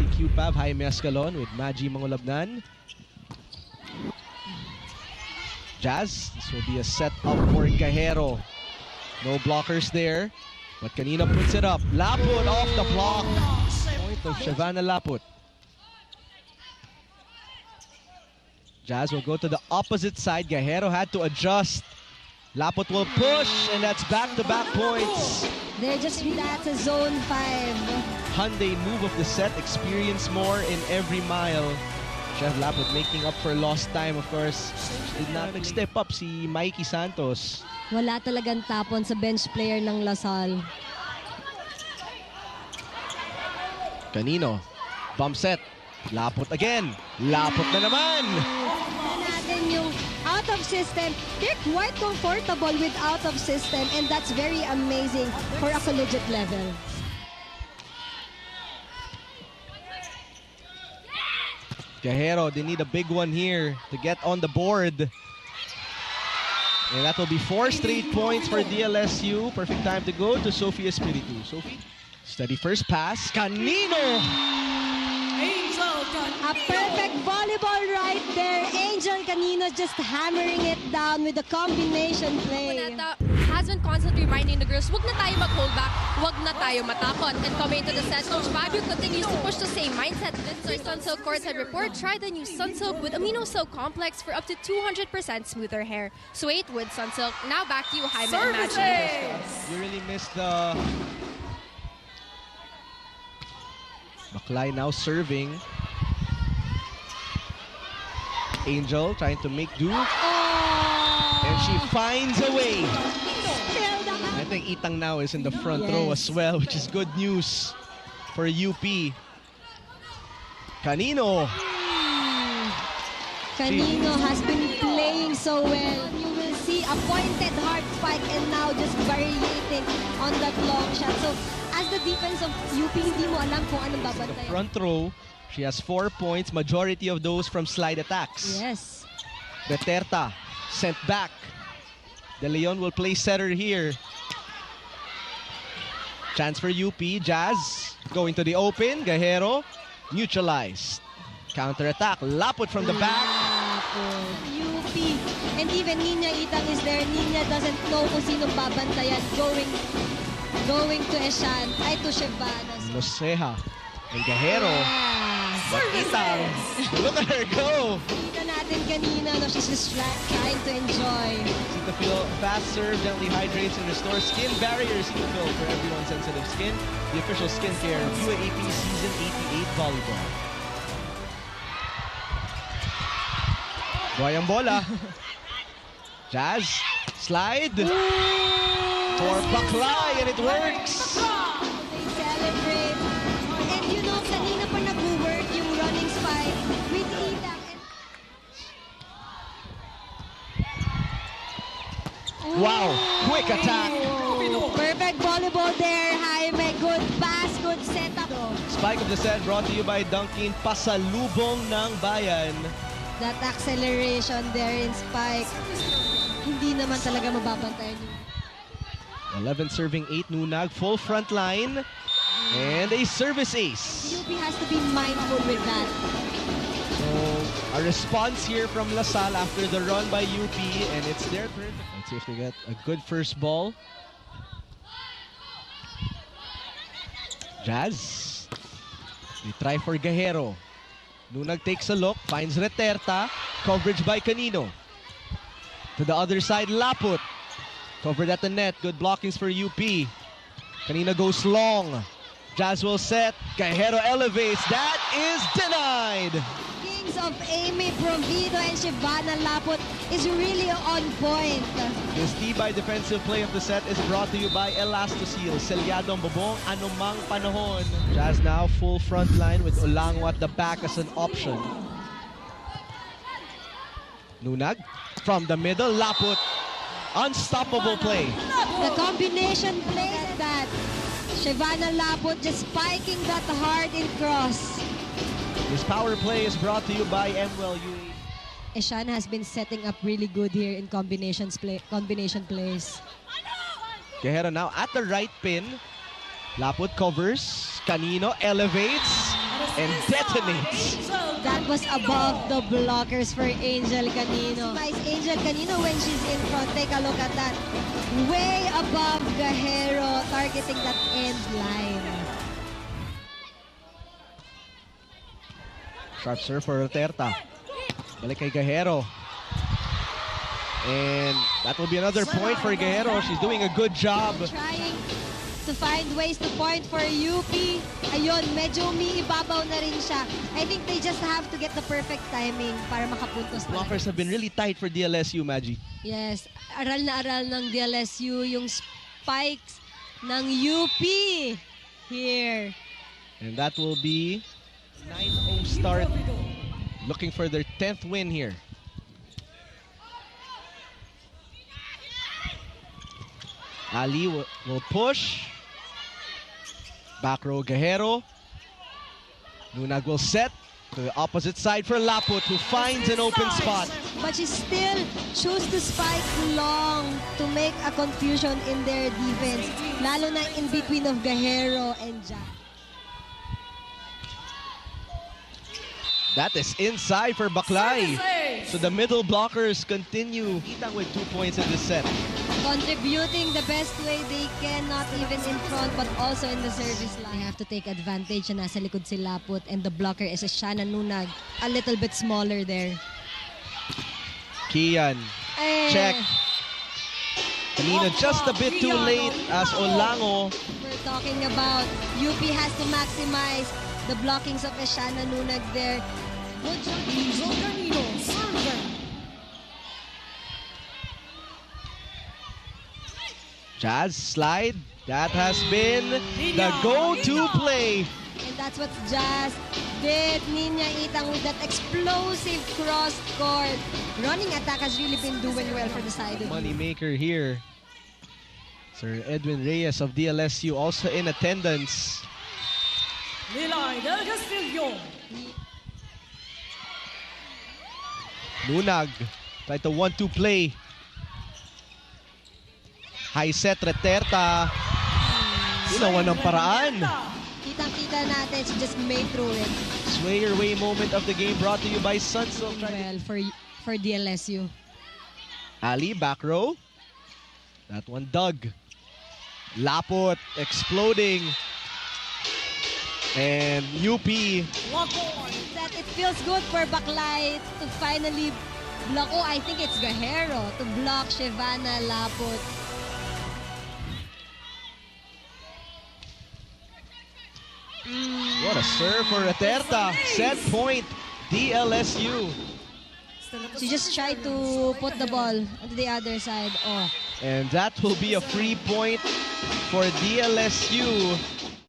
si QPAV, Jaime Escalon with Maji Mangulabnan. Jazz, this will be a set up for Gahero. No blockers there, but Kanino puts it up. Laput off the block. Point of Shavana Laput. Jazz will go to the opposite side. Gahero had to adjust. Laput will push, and that's back-to-back points. They're just that's a zone 5. Hyundai move of the set, experience more in every mile. Chef Laput making up for lost time, of course. Did not step up si Mikey Santos. Wala talagang tapon sa bench player ng Lasal. Kanino, bump set. Laput again. Laput na naman. Natin yung out of system. They're quite comfortable with out of system, and that's very amazing for a collegiate level. Gahero, they need a big one here to get on the board. And that will be 4 straight points for DLSU. Perfect time to go to Sophie Espiritu. Sophie, steady first pass. Kanino! A perfect volleyball right there. Angel Kanino just hammering it down with the combination play. Cuneta has been constantly reminding the girls, wag na tayo mag-hold back, wag na tayo matakot. And coming into the set, Coach Fabio continues to push the same mindset. This is our Sunsilk Courtside Report. Try the new Sunsilk with Amino Silk Complex for up to 200% smoother hair. So 8 with Sunsilk. Now back to you, Jaime and Maji. You really missed the... Baklay now serving. Angel trying to make do. And she finds a way. I think Itang now is in the front row as well, which is good news for UP. Kanino. Kanino has been playing so well. You will see a pointed hard spike and now just variating on that long shot. So as the defense of UP, hindi mo alam kung anong babantayan. Front row, she has 4 points, majority of those from slide attacks. Yes. Beterta sent back. De Leon will play setter here. Chance for UP. Jazz going to the open. Gahero neutralized. Counter attack. Laput from the back. UP. And even Nina Itang is there. Nina doesn't know kung sinong babantayan. Going to Eshan. Ay to Shevana. Noseha. And Gahero. But Itang. Look at her go. Kita natin kanina, no, she's just trying to enjoy. Cetaphil fast serve gently hydrates and restores skin barrier. Cetaphil for everyone's sensitive skin. The official skincare of UAAP Season 88 Volleyball. Boyang bola. Jazz. Slide. For Baklay, and it works. They celebrate. And you know, kanina pa nag-work yung running spike with Itang. Wow, quick attack. Perfect volleyball there, Jaime. Good pass, good setup. Spike of the set brought to you by Dunkin. Pasalubong ng bayan. That acceleration there in spike, hindi naman talaga mababantayan yun. 11 serving 8 Nunag, full front line. And a service ace. UP has to be mindful with that. So, a response here from LaSalle after the run by UP, and it's their turn. Let's see if they get a good first ball. Jazz. They try for Gahero. Nunag takes a look, finds Reterta. Coverage by Kanino. To the other side, Laput. Covered at the net. Good blockings for UP. Kanino goes long. Jazz will set. Gahero elevates. That is denied. Kings of Amy Provido and Shivana Laput is really on point. This Tibay defensive play of the set is brought to you by Elastoseal. Selyadong bubong, anumang panahon. Jazz now full front line with Olango at the back as an option. Nunag from the middle. Laput. Unstoppable play. The combination play that Shivana Laput just spiking that hard in cross. This power play is brought to you by MWell UAE. Eshan has been setting up really good here in combination plays. Gahero now at the right pin. Laput covers. Kanino elevates. and detonates. That was above the blockers for Angel Canino. Angel Canino when she's in front. Take a look at that. Way above Gajero, targeting that end line. Sharp serve for Roterta. Balik kay Gajero. And that will be another point for Gajero. She's doing a good job. Trying to find ways to point for UP. Ayun, medyo umiibabaw na rin siya. I think they just have to get the perfect timing para makapuntos talaga. Blockers have been really tight for DLSU, Maggie. Yes, aral na aral ng DLSU yung spikes ng UP here. And that will be 9-0 start. Looking for their 10th win here. Ali will push. Back row Gajero. Nunag will set to the opposite side for Laput, who finds an open spot. But she still choose to spike long to make a confusion in their defense. Lalo na in between of Gajero and Jack. That is inside for Baklay. So the middle blockers continue with 2 points in this set. Contributing the best way they can, not even in front but also in the service line. They have to take advantage na nasa likod si Laput and the blocker is a Shana Nunag, a little bit smaller there. Kian, Eh, check. Kanina just a bit too late as Olango. We're talking about UP has to maximize the blockings of Eshana Nunag there. Good job. Jazz slide. That has been the go-to play. And that's what Jazz did. Ninya Itang with that explosive cross court. Running attack has really been doing well for the side of Money maker here. Sir Edwin Reyes of DLSU also in attendance. Nunag tried to 1-2 play. High set, Reterta. Ginawa ng paraan. Kitang-kita natin, she just made through it. Sway your way moment of the game brought to you by Sunsilk. Well, for DLSU. Ali, back row. That one dug. Laput exploding. And UP. That it feels good for Baklay to finally block. Oh, I think it's Gajero to block Shivana Laput. What a serve for Reterta. Set point, DLSU. She just tried to put the ball onto the other side. Oh. And that will be a free point for DLSU.